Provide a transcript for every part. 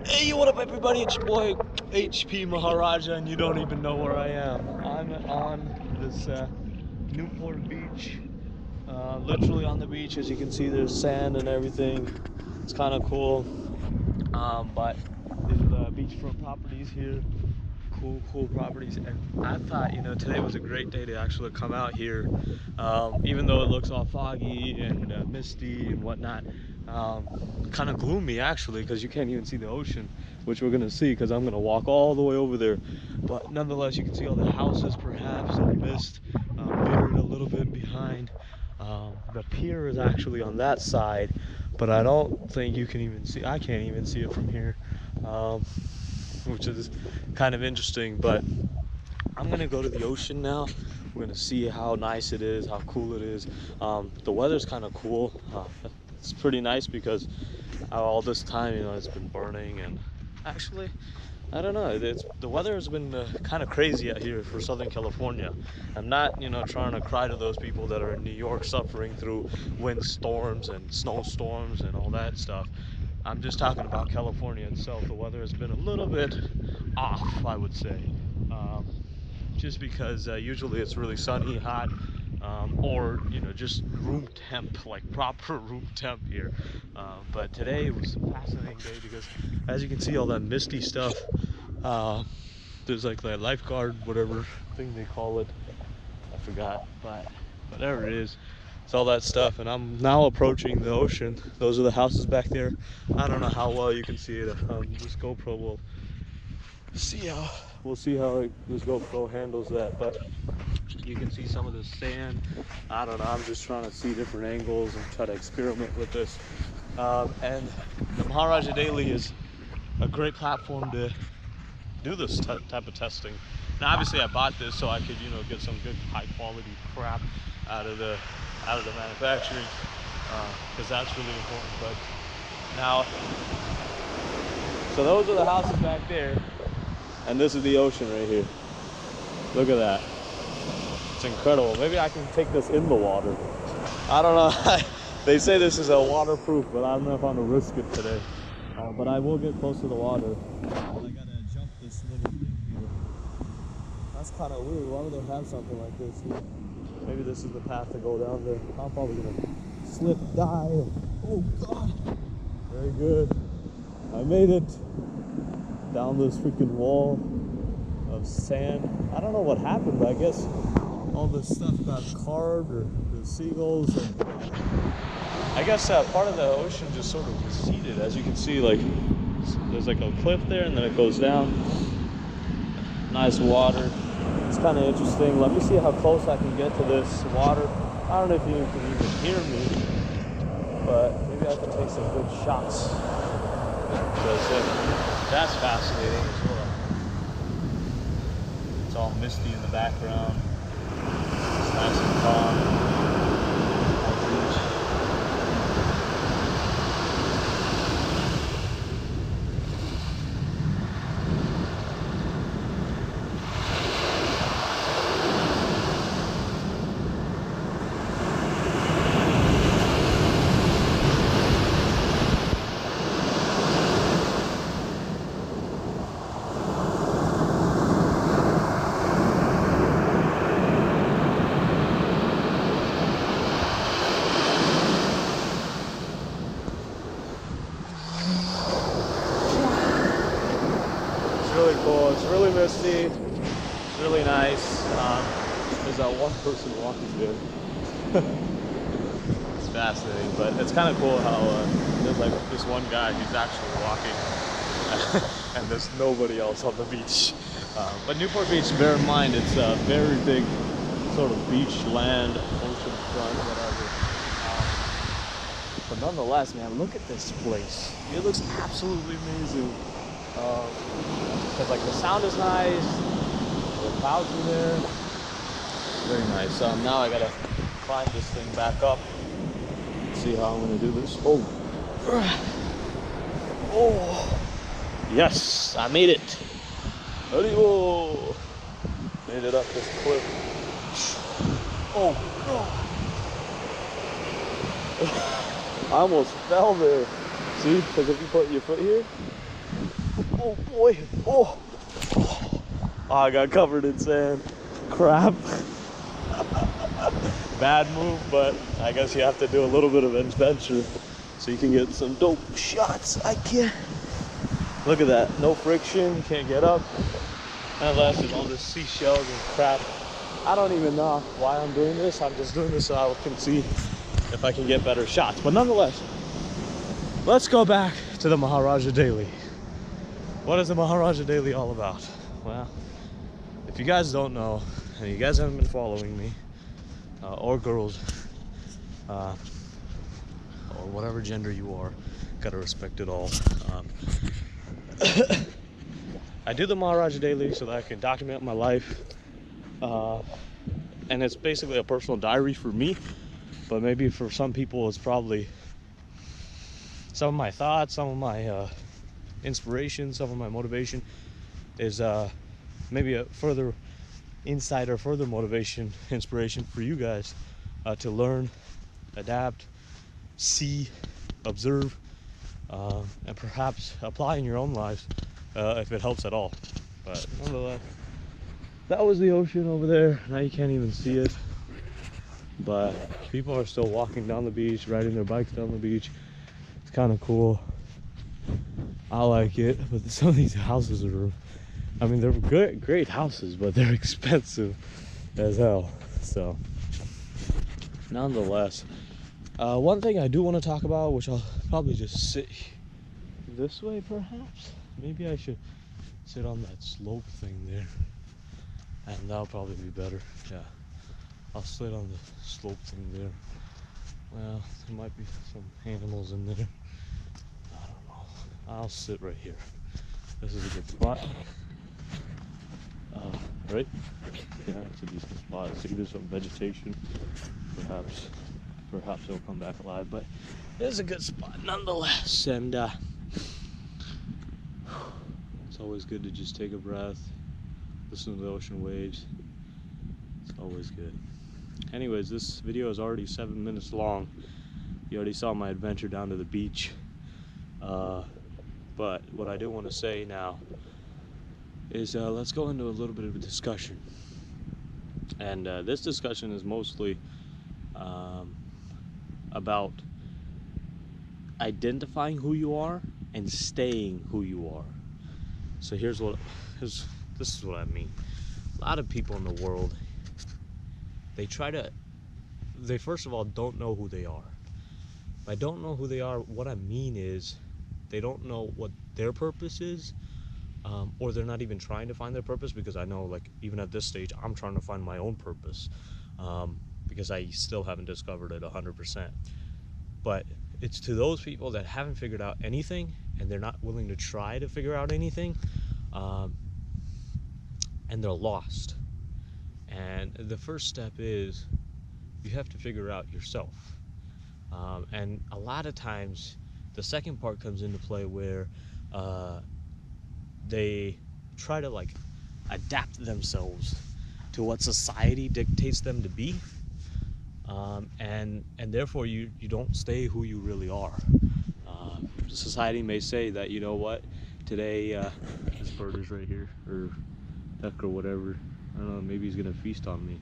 Hey, what up everybody, it's your boy HP Maharaja, and you don't even know where I am. I'm on this Newport beach, literally on the beach. As you can see, there's sand and everything. It's kind of cool, but these are the beachfront properties here. Cool properties, and I thought, today was a great day to actually come out here, even though it looks all foggy and misty and whatnot. Kind of gloomy actually, because you can't even see the ocean, which we're gonna see because I'm gonna walk all the way over there. But nonetheless, you can see all the houses perhaps in the mist, buried a little bit behind. The pier is actually on that side, but I don't think you can even see, I can't even see it from here, which is kind of interesting. But I'm gonna go to the ocean now. We're gonna see how nice it is, how cool it is. The weather's kind of cool. It's pretty nice because all this time, it's been burning, and actually, I don't know, the weather has been kind of crazy out here for Southern California. I'm not, trying to cry to those people that are in New York suffering through windstorms and snowstorms and all that stuff. I'm just talking about California itself. The weather has been a little bit off, I would say. Just because usually it's really sunny, hot, or just room temp, like proper room temp here. But today was a fascinating day because, as you can see, all that misty stuff. There's like that lifeguard, whatever thing they call it, I forgot, but whatever it is, it's all that stuff. And I'm now approaching the ocean. Those are the houses back there. I don't know how well you can see it. This GoPro will see how this GoPro handles that, but you can see some of the sand. I don't know, I'm just trying to see different angles and try to experiment with this. And the Maharaja Daily is a great platform to do this type of testing. Now obviously I bought this so I could get some good high quality crap out of the manufacturing, because that's really important. But now, so those are the houses back there, and this is the ocean right here. Look at that. It's incredible. Maybe I can take this in the water. I don't know. They say this is a waterproof, but I don't know if I'm gonna risk it today. But I will get close to the water. I gotta jump this little thing here. That's kind of weird. Why would they have something like this here? Maybe this is the path to go down there. I'm probably gonna slip, die. Oh God. Very good. I made it down this freaking wall of sand. I don't know what happened, but I guess all this stuff got carved, or the seagulls, and I guess part of the ocean just sort of receded. As you can see, like there's like a cliff there, and then it goes down. Nice water. It's kind of interesting. Let me see how close I can get to this water. I don't know if you can even hear me, but maybe I can take some good shots, because that's fascinating as well. It's all misty in the background. It's nice and calm. Really cool. It's really misty. It's really nice. There's that one person walking there. It's fascinating, but it's kind of cool how there's like this one guy who's actually walking, and there's nobody else on the beach. But Newport Beach, bear in mind, it's a very big sort of beach, land, ocean front, whatever. But nonetheless, man, look at this place. It looks absolutely amazing. Because like the sound is nice, the clouds are there, very nice. Now I gotta climb this thing back up, see how I'm gonna do this. Oh, yes, I made it. Howdy-ho. Made it up this cliff. Oh God, I almost fell there. See? Because if you put your foot here, oh boy, oh, I got covered in sand. Crap. Bad move, but I guess you have to do a little bit of adventure so you can get some dope shots. I can't. Look at that. No friction. You can't get up. Unless there's all this seashells and crap. I don't even know why I'm doing this. I'm just doing this so I can see if I can get better shots. But nonetheless, let's go back to the Maharaja Daily. What is the Maharaja Daily all about? Well, if you guys don't know, and you guys haven't been following me, or girls, or whatever gender you are, gotta respect it all. I do the Maharaja Daily so that I can document my life, and it's basically a personal diary for me, but maybe for some people it's probably some of my thoughts, some of my inspiration, some of my motivation is maybe a further insight or further motivation, inspiration for you guys to learn, adapt, see, observe, and perhaps apply in your own lives if it helps at all. But nonetheless, that was the ocean over there. Now you can't even see it, but people are still walking down the beach, riding their bikes down the beach. It's kind of cool. I like it, but some of these houses are, I mean, they're great houses, but they're expensive as hell. So nonetheless, one thing I do want to talk about, which I'll probably just sit this way perhaps. Maybe I should sit on that slope thing there, and that'll probably be better. Yeah, I'll sit on the slope thing there. Well, there might be some animals in there. I don't know. I'll sit right here. This is a good spot. Right? Yeah, it's a decent spot. See, there's some vegetation. Perhaps it'll come back alive, but it is a good spot nonetheless. And it's always good to just take a breath, listen to the ocean waves. It's always good. Anyways, this video is already 7 minutes long. You already saw my adventure down to the beach. But what I do want to say now is let's go into a little bit of a discussion. And this discussion is mostly about identifying who you are and staying who you are. So this is what I mean. A lot of people in the world, they first of all don't know who they are. By don't know who they are, what I mean is they don't know what their purpose is, or they're not even trying to find their purpose, because I know, like, even at this stage, I'm trying to find my own purpose, because I still haven't discovered it 100%. But it's to those people that haven't figured out anything, and they're not willing to try to figure out anything, and they're lost. And the first step is you have to figure out yourself. And a lot of times the second part comes into play where they try to, like, adapt themselves to what society dictates them to be, and therefore you don't stay who you really are. Society may say that, you know what, today this bird is right here, or duck or whatever, I don't know, maybe he's gonna feast on me.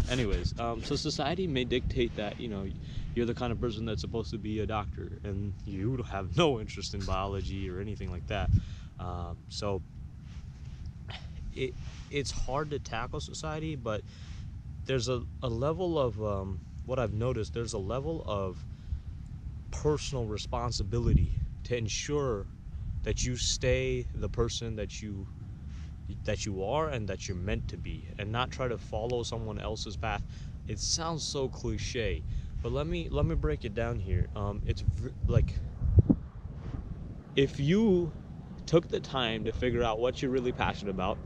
Anyways, so society may dictate that, you know, you're the kind of person that's supposed to be a doctor, and you have no interest in biology or anything like that. So it's hard to tackle society, but there's a level of what I've noticed, there's a level of personal responsibility to ensure that you stay the person that you are and that you're meant to be, and not try to follow someone else's path. It sounds so cliche, but let me break it down here. It's like, if you took the time to figure out what you're really passionate about,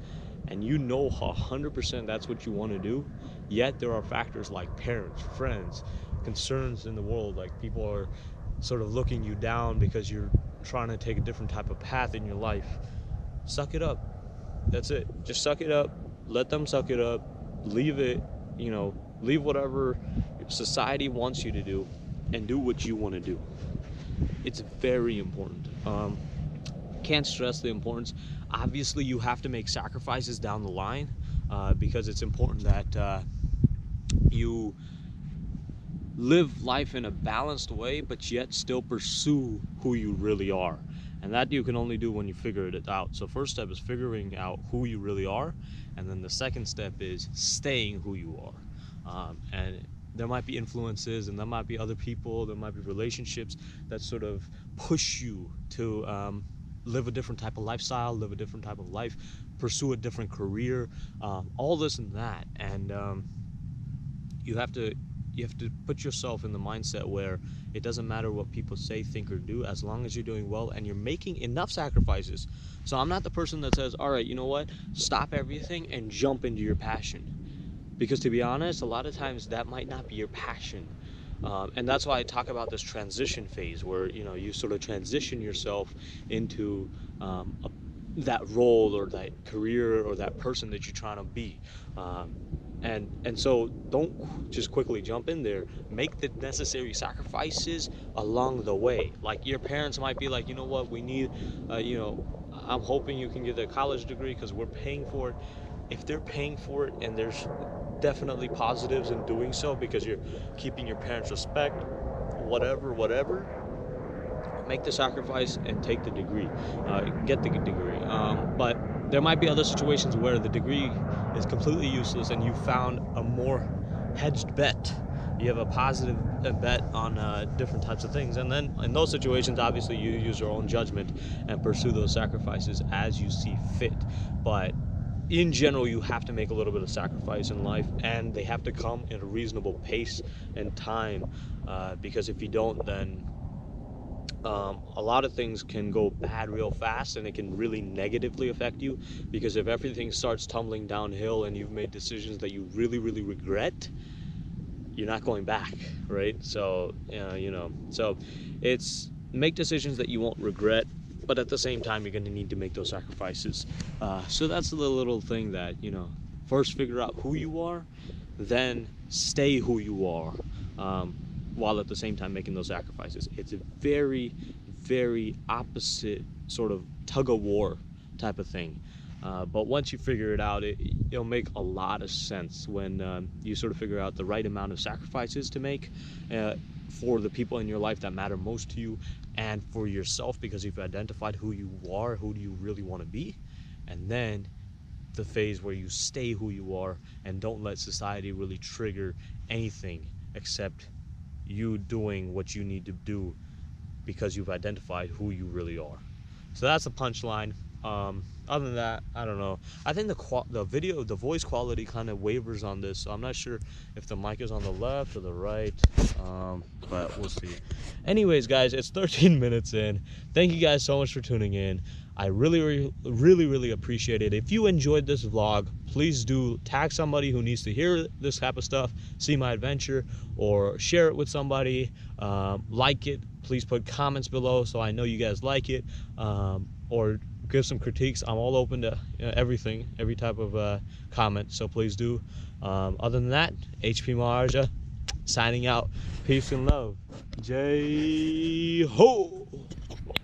and you know 100% that's what you want to do, yet there are factors like parents, friends, concerns in the world, like people are sort of looking you down because you're trying to take a different type of path in your life, suck it up. That's it. Just suck it up. Let them suck it up. Leave it, you know, leave whatever society wants you to do, and do what you want to do. It's very important. Can't stress the importance. Obviously, you have to make sacrifices down the line, because it's important that you live life in a balanced way, but yet still pursue who you really are. And that you can only do when you figure it out. So first step is figuring out who you really are, and then the second step is staying who you are. And there might be influences, and there might be other people, there might be relationships that sort of push you to live a different type of lifestyle, live a different type of life, pursue a different career, all this and that. And you have to put yourself in the mindset where it doesn't matter what people say, think, or do, as long as you're doing well and you're making enough sacrifices. So I'm not the person that says, all right, you know what, stop everything and jump into your passion. Because to be honest, a lot of times that might not be your passion. And that's why I talk about this transition phase where, you know, you sort of transition yourself into that role or that career or that person that you're trying to be. And so don't just quickly jump in there. Make the necessary sacrifices along the way. Like your parents might be like, you know what, we need, you know, I'm hoping you can get a college degree because we're paying for it. If they're paying for it, and there's definitely positives in doing so because you're keeping your parents' respect, whatever, make the sacrifice and take the degree, get the degree. But there might be other situations where the degree is completely useless and you found a more hedged bet. You have a positive bet on different types of things, and then in those situations, obviously, you use your own judgment and pursue those sacrifices as you see fit. But in general, you have to make a little bit of sacrifice in life, and they have to come in a reasonable pace and time, because if you don't, then a lot of things can go bad real fast, and it can really negatively affect you, because if everything starts tumbling downhill and you've made decisions that you really regret, you're not going back, right? So you know, so it's make decisions that you won't regret, but at the same time you're going to need to make those sacrifices. So that's the little thing that, you know, first figure out who you are, then stay who you are, while at the same time making those sacrifices. It's a very opposite sort of tug of war type of thing. But once you figure it out, it'll make a lot of sense when you sort of figure out the right amount of sacrifices to make for the people in your life that matter most to you, and for yourself, because you've identified who you are, who do you really want to be. And then the phase where you stay who you are and don't let society really trigger anything except you doing what you need to do because you've identified who you really are. So that's the punchline. Other than that, I don't know. I think the voice quality kind of wavers on this, so I'm not sure if the mic is on the left or the right, but we'll see. Anyways, guys, it's 13 minutes in. Thank you guys so much for tuning in. I really appreciate it. If you enjoyed this vlog, please do tag somebody who needs to hear this type of stuff, see my adventure, or share it with somebody. Like it. Please put comments below so I know you guys like it, or give some critiques. I'm all open to everything, every type of comment, so please do. Other than that, HP Maharaja signing out. Peace and love. Jai Ho!